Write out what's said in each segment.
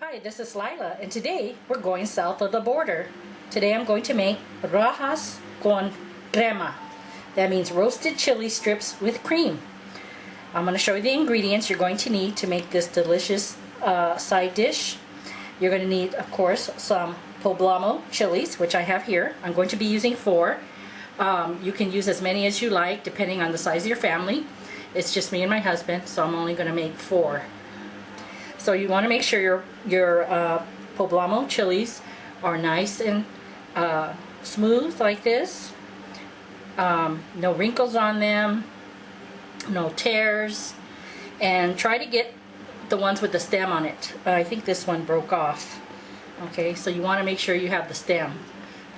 Hi, this is Lila, and today we're going south of the border. Today I'm going to make rajas con crema. That means roasted chili strips with cream. I'm going to show you the ingredients you're going to need to make this delicious side dish. You're going to need, of course, some Poblano chilies, which I have here. I'm going to be using 4. You can use as many as you like, depending on the size of your family. It's just me and my husband, so I'm only going to make 4. So you want to make sure your Poblano chilies are nice and smooth like this. No wrinkles on them, no tears, and try to get the ones with the stem on it. I think this one broke off. Okay, so you want to make sure you have the stem.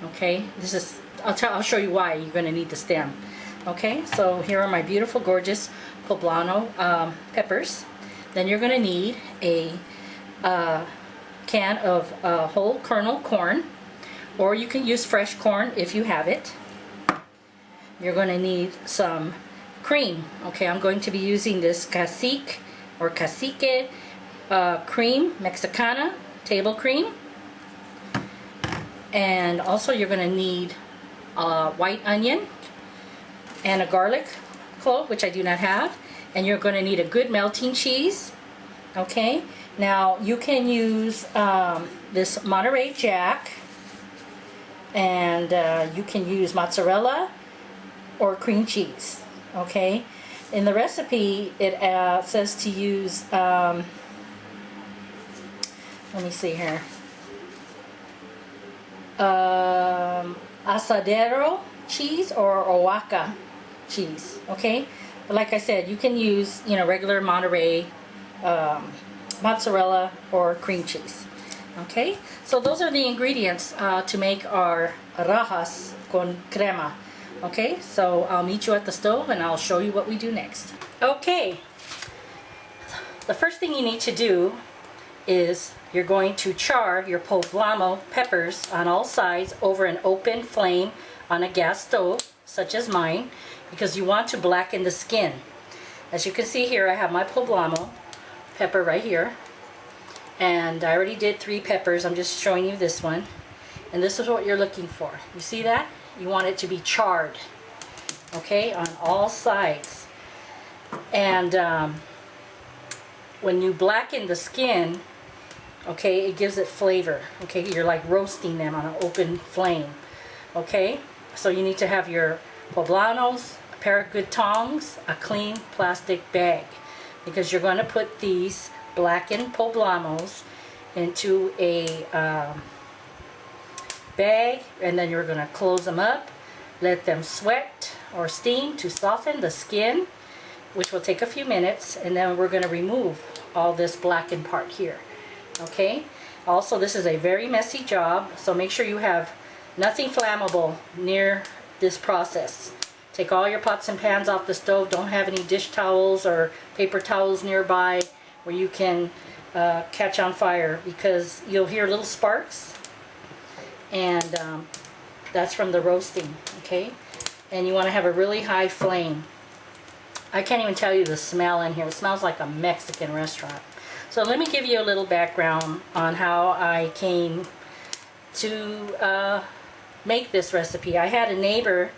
Okay, this is I'll show you why you're going to need the stem. Okay, so here are my beautiful, gorgeous Poblano peppers. Then you're going to need a can of whole kernel corn, or you can use fresh corn if you have it. You're going to need some cream. Okay, I'm going to be using this cacique or cacique cream, Mexicana table cream. And also you're going to need white onion and a garlic clove, which I do not have. And you're going to need a good melting cheese. Okay, now you can use this Monterey Jack, and you can use mozzarella or cream cheese. Okay, in the recipe it says to use let me see here, asadero cheese or Oaxaca cheese. Okay, but like I said, you can use, you know, regular Monterey mozzarella or cream cheese. Okay, so those are the ingredients to make our rajas con crema. Okay, so I'll meet you at the stove and I'll show you what we do next. Okay, the first thing you need to do is you're going to char your Poblano peppers on all sides over an open flame on a gas stove, such as mine, because you want to blacken the skin. As you can see here, I have my Poblano pepper right here, and I already did 3 peppers. I'm just showing you this one, and this is what you're looking for. You see that? You want it to be charred, okay, on all sides. And when you blacken the skin, okay, it gives it flavor. Okay, you're like roasting them on an open flame. Okay, so you need to have your Poblanos, a pair of good tongs, a clean plastic bag, because you're going to put these blackened Poblanos into a bag, and then you're going to close them up, let them sweat or steam to soften the skin, which will take a few minutes, and then we're going to remove all this blackened part here. Okay, also this is a very messy job, so make sure you have nothing flammable near this process. Take all your pots and pans off the stove. Don't have any dish towels or paper towels nearby where you can catch on fire, because you'll hear little sparks, and that's from the roasting. Okay, and you want to have a really high flame. I can't even tell you the smell in here. It smells like a Mexican restaurant. So let me give you a little background on how I came to make this recipe. I had a neighbor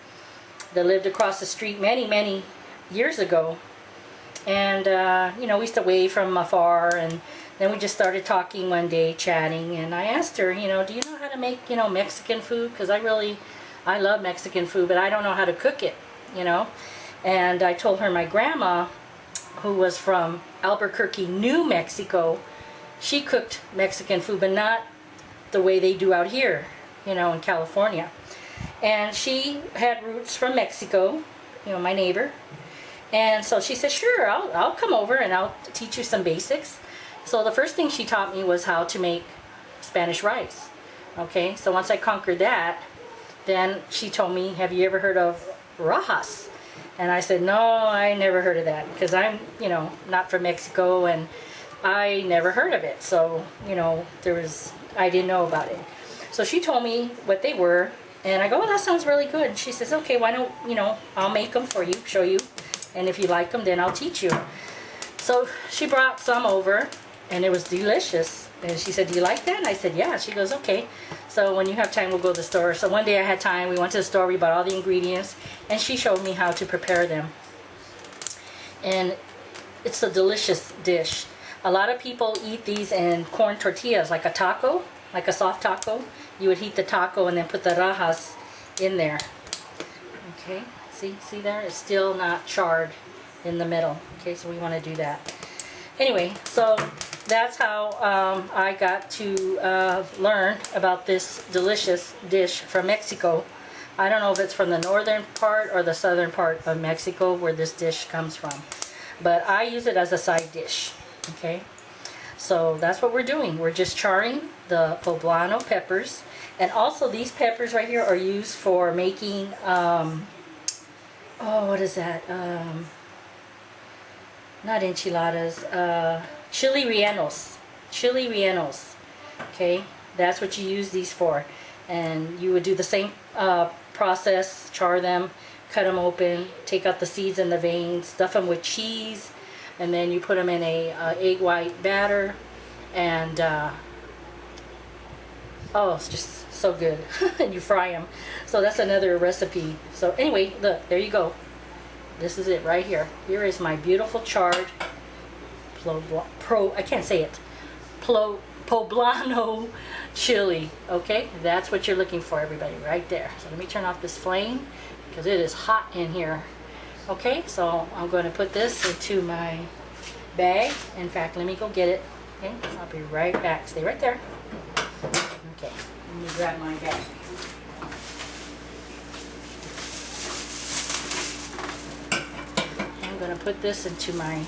that lived across the street many years ago, and you know, we used to wave from afar, and then we just started talking one day, chatting, and I asked her, you know, do you know how to make, you know, Mexican food? Because I love Mexican food, but I don't know how to cook it, you know. And I told her my grandma, who was from Albuquerque, New Mexico, she cooked Mexican food, but not the way they do out here, you know, in California. And she had roots from Mexico, you know, my neighbor. And so she said, sure, I'll come over and I'll teach you some basics. So the first thing she taught me was how to make Spanish rice. Okay, so once I conquered that, then she told me, have you ever heard of rajas? And I said, no, I never heard of that, because I'm, you know, not from Mexico, and I never heard of it. So, you know, I didn't know about it. So she told me what they were, and I go, well, that sounds really good. She says, okay, why don't, you know, I'll make them for you, show you, and if you like them, then I'll teach you. So she brought some over, and it was delicious. And she said, do you like that? And I said, yeah. She goes, okay. So when you have time, we'll go to the store. So one day I had time. We went to the store. We bought all the ingredients. And she showed me how to prepare them. And it's a delicious dish. A lot of people eat these in corn tortillas, like a taco, like a soft taco. You would heat the taco and then put the rajas in there. Okay, see there? It's still not charred in the middle. Okay, so we want to do that. Anyway, so that's how I got to learn about this delicious dish from Mexico. I don't know if it's from the northern part or the southern part of Mexico where this dish comes from. But I use it as a side dish. Okay, so that's what we're doing. We're just charring the poblano peppers. And also these peppers right here are used for making, what is that? Not enchiladas, chili rellenos. Chili rellenos. Okay, that's what you use these for. And you would do the same process, char them, cut them open, take out the seeds and the veins, stuff them with cheese, and then you put them in a egg white batter, and oh, it's just so good. And you fry them. So that's another recipe. So anyway, look, there you go. This is it right here. Here is my beautiful charred I can't say it. Poblano chili. Okay, that's what you're looking for, everybody, right there. So let me turn off this flame because it is hot in here. Okay, so I'm going to put this into my bag. In fact, let me go get it. Okay, I'll be right back. Stay right there. Okay, let me grab my bag. I'm going to put this into my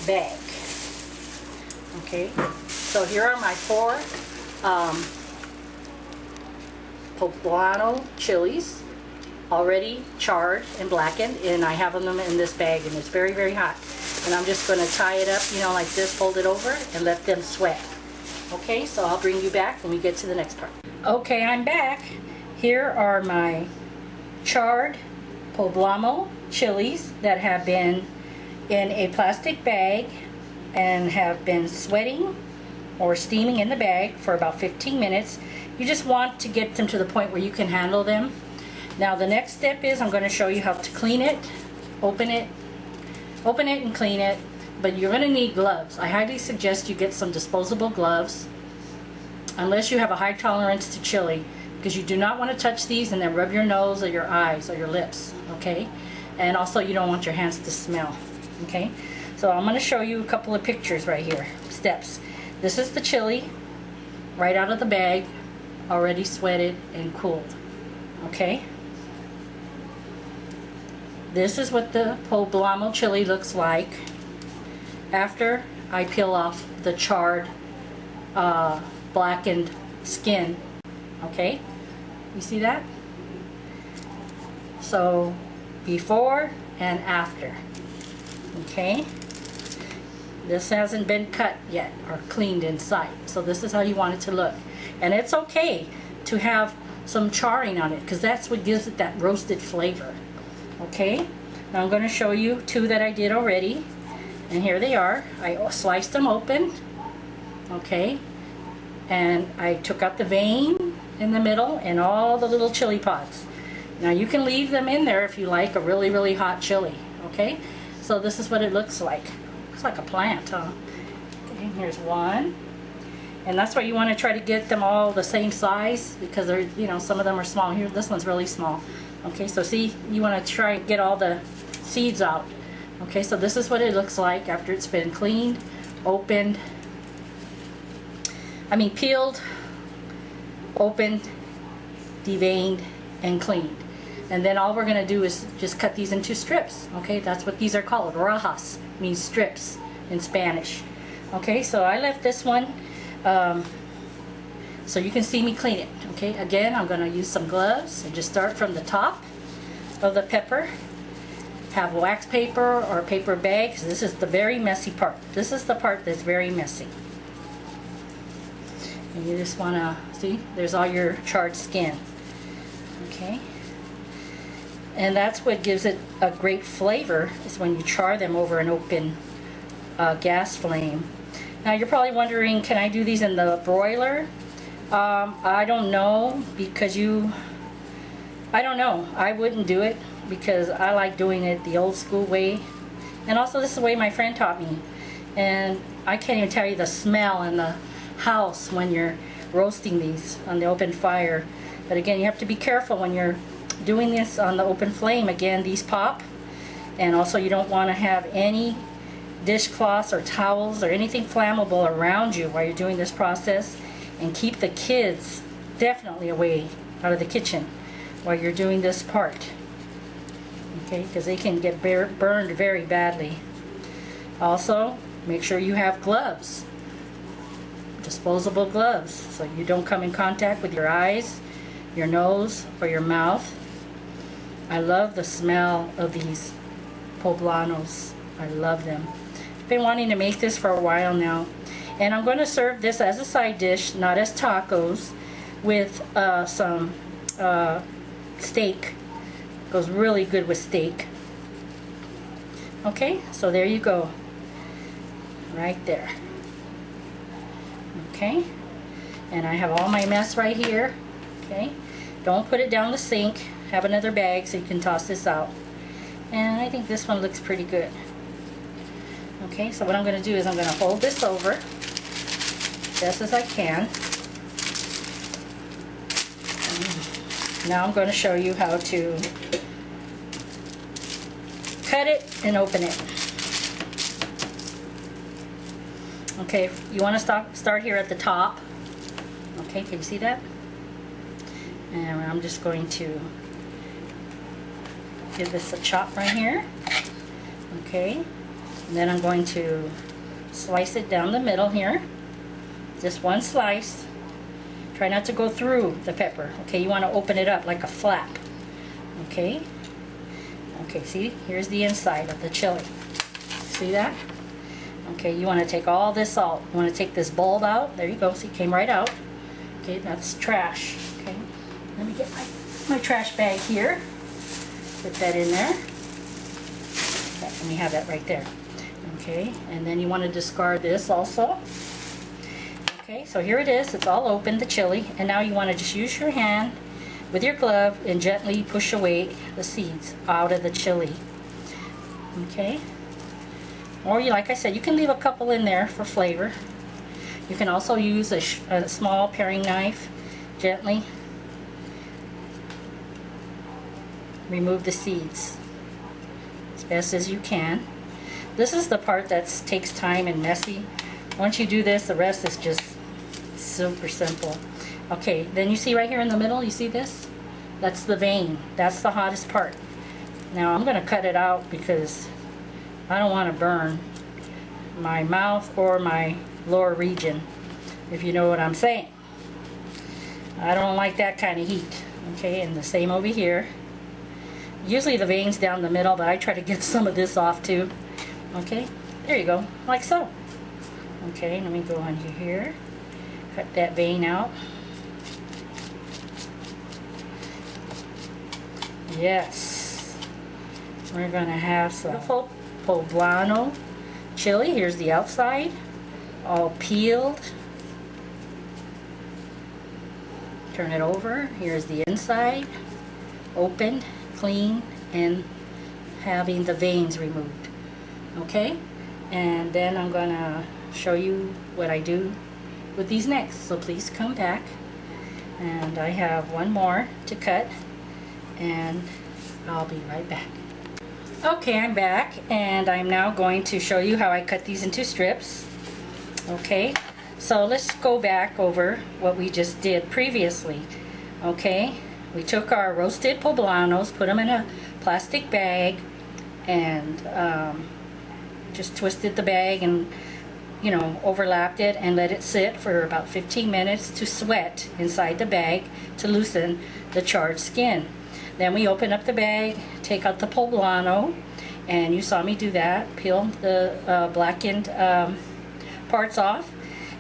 bag. Okay, so here are my 4 poblano chilies, already charred and blackened, and I have them in this bag, and it's very, very hot. And I'm just going to tie it up, you know, like this, fold it over, and let them sweat. Okay, so I'll bring you back when we get to the next part. Okay, I'm back. Here are my charred poblano chilies that have been in a plastic bag and have been sweating or steaming in the bag for about 15 minutes. You just want to get them to the point where you can handle them. Now the next step is I'm going to show you how to clean it, open it and clean it, but you're going to need gloves. I highly suggest you get some disposable gloves unless you have a high tolerance to chili, because you do not want to touch these and then rub your nose or your eyes or your lips, okay? And also you don't want your hands to smell, okay? So I'm going to show you a couple of pictures right here, steps. This is the chili right out of the bag, already sweated and cooled, okay? This is what the poblano chili looks like after I peel off the charred, blackened skin, okay? You see that? So before and after, okay? This hasn't been cut yet or cleaned inside, so this is how you want it to look. And it's okay to have some charring on it because that's what gives it that roasted flavor. Okay, now I'm going to show you 2 that I did already, and here they are. I sliced them open, okay, and I took out the vein in the middle and all the little chili pods. Now you can leave them in there if you like a really, really hot chili, okay? So this is what it looks like. Looks like a plant, huh? Okay, here's one. And that's why you want to try to get them all the same size, because they're, you know, some of them are small. Here, this one's really small. Okay, so see, you want to try and get all the seeds out. Okay, so this is what it looks like after it's been cleaned, opened, peeled, opened, deveined, and cleaned. And then all we're going to do is just cut these into strips. Okay, that's what these are called. Rajas means strips in Spanish. Okay, so I left this one so you can see me clean it. Okay, again, I'm going to use some gloves and just start from the top of the pepper. Have wax paper or a paper bag, because this is the very messy part. This is the part that's very messy. And you just want to see, there's all your charred skin. Okay, and that's what gives it a great flavor, is when you char them over an open gas flame. Now you're probably wondering, can I do these in the broiler? I don't know, because I don't know. I wouldn't do it because I like doing it the old school way. And also this is the way my friend taught me. And I can't even tell you the smell in the house when you're roasting these on the open fire. But again, you have to be careful when you're doing this on the open flame. Again, these pop. And also you don't want to have any dishcloths or towels or anything flammable around you while you're doing this process. And keep the kids definitely away out of the kitchen while you're doing this part. Okay, because they can get burned very badly. Also, make sure you have gloves. Disposable gloves, so you don't come in contact with your eyes, your nose, or your mouth. I love the smell of these poblanos. I love them. I've been wanting to make this for a while now. And I'm going to serve this as a side dish, not as tacos, with some steak. Goes really good with steak. Okay, so there you go. Right there. Okay, and I have all my mess right here. Okay, don't put it down the sink. Have another bag so you can toss this out. And I think this one looks pretty good. Okay, so what I'm going to do is I'm going to fold this over best as I can. And now I'm going to show you how to cut it and open it. Okay, you want to start here at the top. Okay, can you see that? And I'm just going to give this a chop right here. Okay, and then I'm going to slice it down the middle here. Just one slice. Try not to go through the pepper. Okay, you want to open it up like a flap. Okay. Okay, see? Here's the inside of the chili. See that? Okay, you want to take all this out. You want to take this bulb out. There you go. See, it came right out. Okay, that's trash. Okay, let me get my trash bag here. Put that in there. Okay, let me have that right there. Okay, and then you want to discard this also. Okay, so here it is. It's all open, the chili. And now you want to just use your hand with your glove and gently push away the seeds out of the chili. Okay. Or you, like I said, you can leave a couple in there for flavor. You can also use a small paring knife. Gently remove the seeds as best as you can. This is the part that takes time and messy. Once you do this, the rest is just super simple. Okay, then you see right here in the middle, you see this? That's the vein. That's the hottest part. Now I'm going to cut it out because I don't want to burn my mouth or my lower region, if you know what I'm saying. I don't like that kind of heat. Okay, and the same over here. Usually the vein's down the middle, but I try to get some of this off too. Okay, there you go, like so. Okay, let me go on here. Cut that vein out. Yes. We're going to have some beautiful Poblano chili. Here's the outside, all peeled. Turn it over. Here's the inside, opened, clean, and having the veins removed. Okay? And then I'm going to show you what I do with these next. So please come back. And I have one more to cut, and I'll be right back. Okay, I'm back, and I'm now going to show you how I cut these into strips. Okay, so let's go back over what we just did previously. Okay, we took our roasted poblanos, put them in a plastic bag, and just twisted the bag and, you know, overlapped it and let it sit for about 15 minutes to sweat inside the bag to loosen the charred skin. Then we open up the bag, take out the poblano, and you saw me do that, peel the blackened parts off.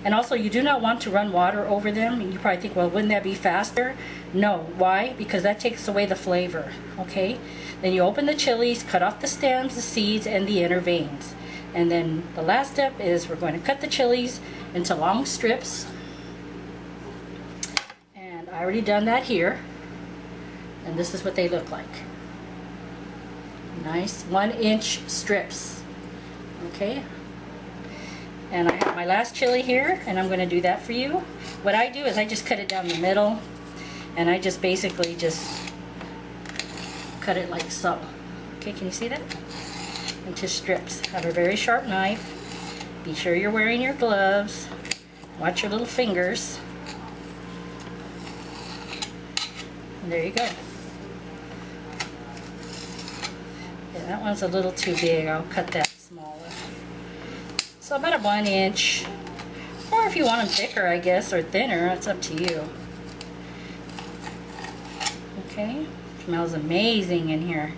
And also, you do not want to run water over them. And you probably think, well, wouldn't that be faster? No. Why? Because that takes away the flavor. Okay? Then you open the chilies, cut off the stems, the seeds, and the inner veins. And then the last step is we're going to cut the chilies into long strips. And I already done that here. And this is what they look like. Nice 1-inch strips. Okay. And I have my last chili here, and I'm going to do that for you. What I do is I just cut it down the middle, and I just basically just cut it like so. Okay, can you see that? Into strips. Have a very sharp knife. Be sure you're wearing your gloves. Watch your little fingers. And there you go. Yeah, that one's a little too big. I'll cut that smaller. So about a 1-inch, or if you want them thicker, I guess, or thinner, it's up to you. Okay, smells amazing in here.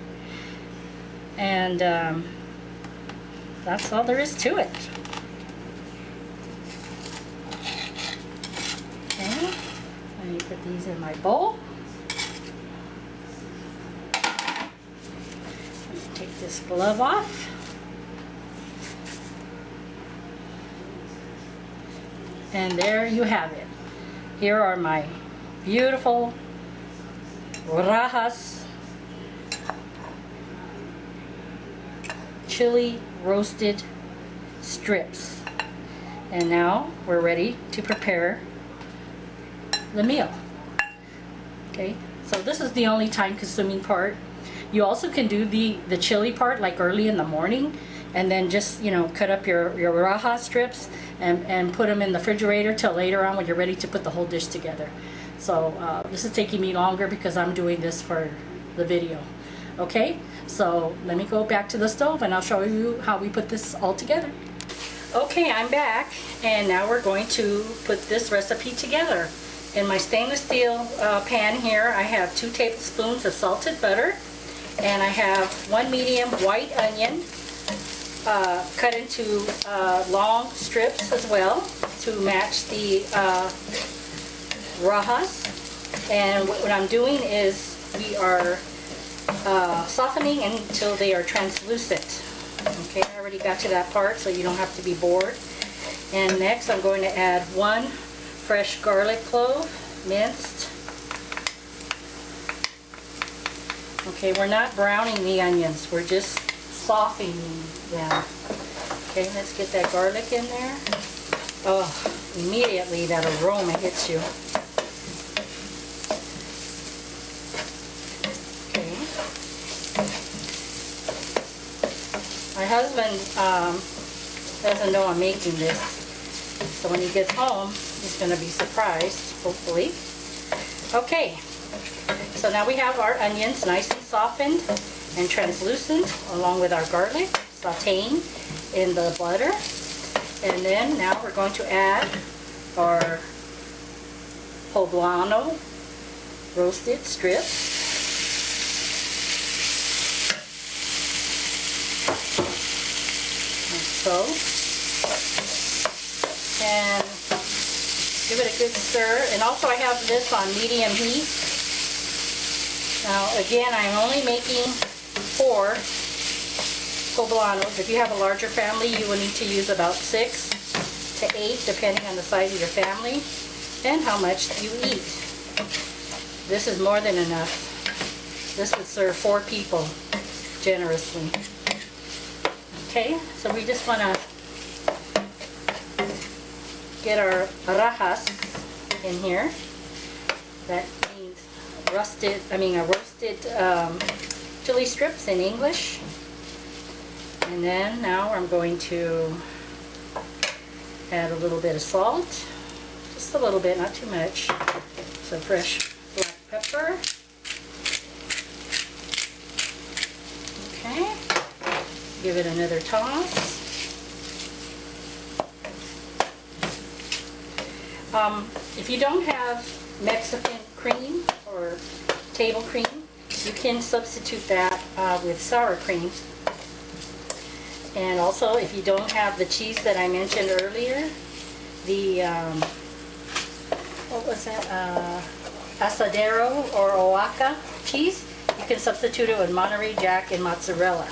And that's all there is to it. Okay, let me put these in my bowl. Take this glove off. And there you have it. Here are my beautiful rajas chili roasted strips. And now we're ready to prepare the meal. Okay, so this is the only time-consuming part. You also can do the chili part like early in the morning, and then just, you know, cut up your raja strips and put them in the refrigerator till later on when you're ready to put the whole dish together. So this is taking me longer because I'm doing this for the video. Okay, so let me go back to the stove and I'll show you how we put this all together. Okay, I'm back, and now we're going to put this recipe together. In my stainless steel pan here, I have 2 tablespoons of salted butter, and I have 1 medium white onion cut into long strips as well to match the rajas. And what I'm doing is we are softening until they are translucent. Okay, I already got to that part, so you don't have to be bored. And next I'm going to add 1 fresh garlic clove, minced. Okay, we're not browning the onions, we're just softening them. Okay, let's get that garlic in there. Oh, immediately that aroma hits you. Okay. My husband doesn't know I'm making this, so when he gets home, he's going to be surprised, hopefully. Okay, so now we have our onions nice and softened and translucent, along with our garlic, sauteing in the butter. And then now we're going to add our Poblano roasted strips. Like so. And give it a good stir. And also I have this on medium heat. Now again, I'm only making 4 Poblanos. If you have a larger family, you will need to use about 6 to 8, depending on the size of your family and how much you eat. This is more than enough. This would serve 4 people generously. Okay, so we just want to get our rajas in here. That means roasted chili strips in English. And then now I'm going to add a little bit of salt, just a little bit, not too much. Some fresh black pepper. Okay, give it another toss. If you don't have Mexican cream or table cream, you can substitute that with sour cream. And also, if you don't have the cheese that I mentioned earlier, the, what was that, asadero or Oaxaca cheese, you can substitute it with Monterey, Jack, and mozzarella.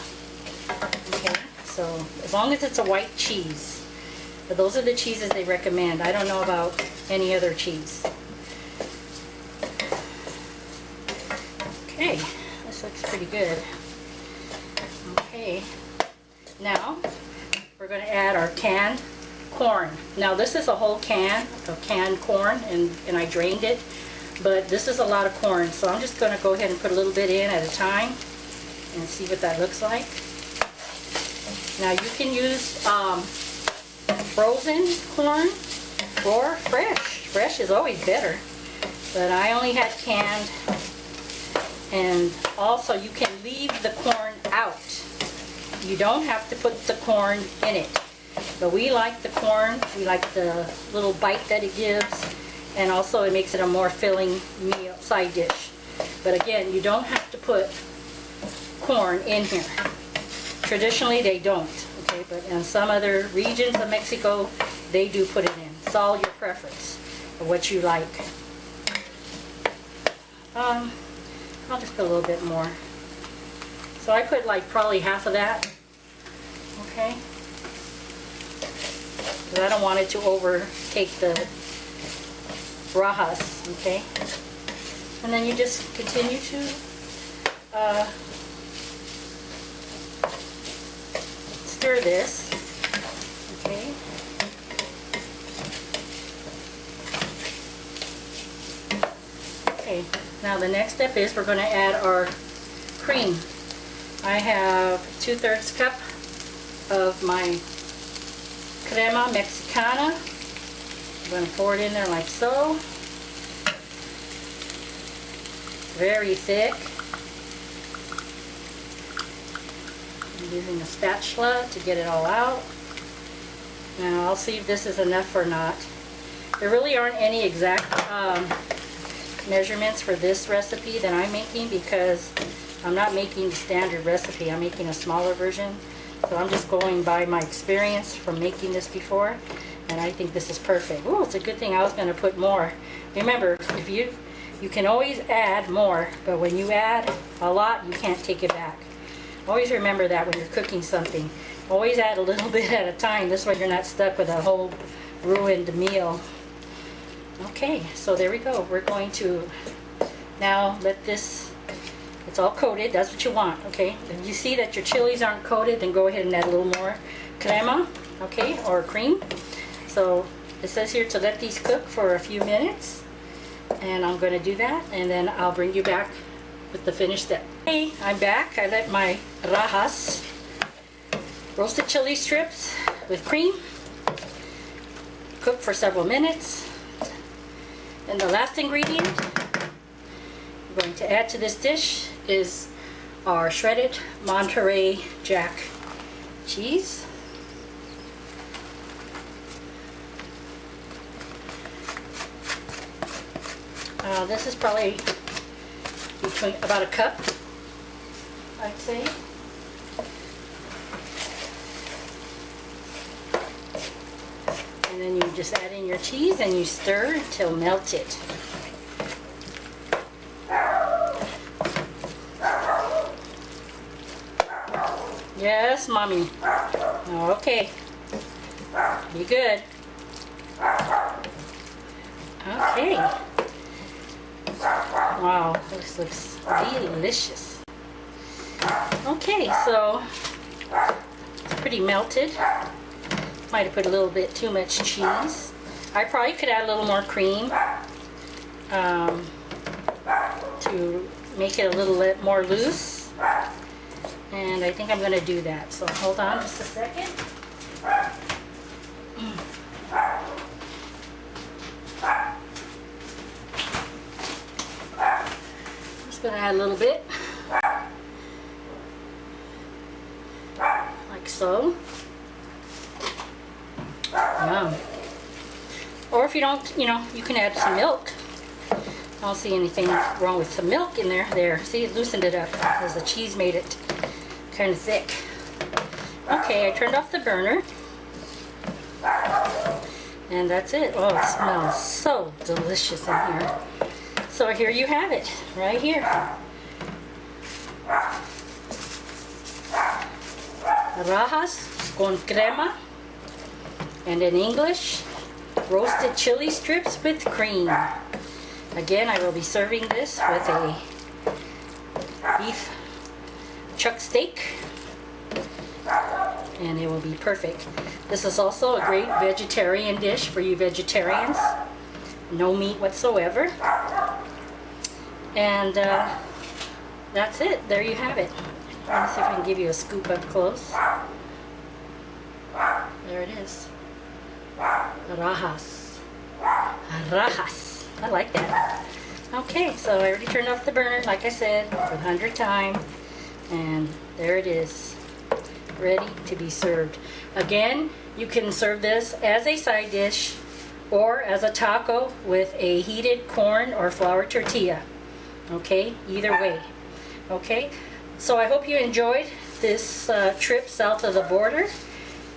Okay, So as long as it's a white cheese. But those are the cheeses they recommend. I don't know about any other cheese. Okay, this looks pretty good. Okay, now we're going to add our canned corn. Now this is a whole can of canned corn, and I drained it, but this is a lot of corn, so I'm just going to go ahead and put a little bit in at a time and see what that looks like. Now you can use frozen corn or fresh. Fresh is always better, but I only had canned. And also you can leave the corn out. You don't have to put the corn in it. But we like the corn, we like the little bite that it gives, and also it makes it a more filling meal side dish. But again, you don't have to put corn in here. Traditionally they don't, okay, but in some other regions of Mexico they do put it in. It's all your preference of what you like. I'll just put a little bit more. So I put like probably half of that, okay? Because I don't want it to overtake the rajas, okay? And then you just continue to stir this, okay? Okay, now the next step is we're going to add our cream. I have 2/3 cup of my crema mexicana. I'm going to pour it in there like so. Very thick. I'm using a spatula to get it all out. Now I'll see if this is enough or not. There really aren't any exact measurements for this recipe that I'm making, because I'm not making the standard recipe. I'm making a smaller version. So I'm just going by my experience from making this before, and I think this is perfect. Ooh, it's a good thing I was going to put more. Remember, if you can always add more, but when you add a lot, you can't take it back. Always remember that when you're cooking something. Always add a little bit at a time. This way you're not stuck with a whole ruined meal. Okay, so there we go. We're going to now let this, it's all coated. That's what you want, okay? If you see that your chilies aren't coated, then go ahead and add a little more crema, okay, or cream. So it says here to let these cook for a few minutes, and I'm going to do that, and then I'll bring you back with the finished step. Hey, I'm back. I let my rajas, roasted chili strips with cream, cook for several minutes. And the last ingredient I'm going to add to this dish is our shredded Monterey Jack cheese. This is probably between about a cup, I'd say. And then you just add in your cheese and you stir until melted. Yes, Mommy. Okay. Be good. Okay. Wow, this looks delicious. Okay, so it's pretty melted. Might have put a little bit too much cheese. I probably could add a little more cream to make it a little bit more loose. And I think I'm going to do that. So hold on just a second. Just going to add a little bit. Like so. Yum. Or if you don't, you can add some milk. I don't see anything wrong with some milk in there. There, see, it loosened it up because the cheese made it kind of thick. Okay, I turned off the burner. And that's it. Oh, it smells so delicious in here. So here you have it, right here. rajas con crema, and in English, roasted chili strips with cream. Again, I will be serving this with a beef chuck steak, and it will be perfect. This is also a great vegetarian dish for you vegetarians. No meat whatsoever. And that's it. There you have it. Let me see if I can give you a scoop up close. There it is. Rajas. Rajas. I like that. Okay, so I already turned off the burner, like I said, for the 100th time. And there it is. Ready to be served. Again, you can serve this as a side dish or as a taco with a heated corn or flour tortilla. Okay, either way. Okay, so I hope you enjoyed this trip south of the border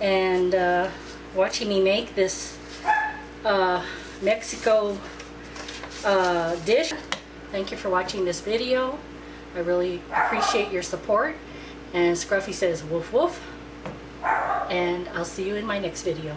and watching me make this Mexico dish. Thank you for watching this video. I really appreciate your support. And Scruffy says woof woof. And I'll see you in my next video.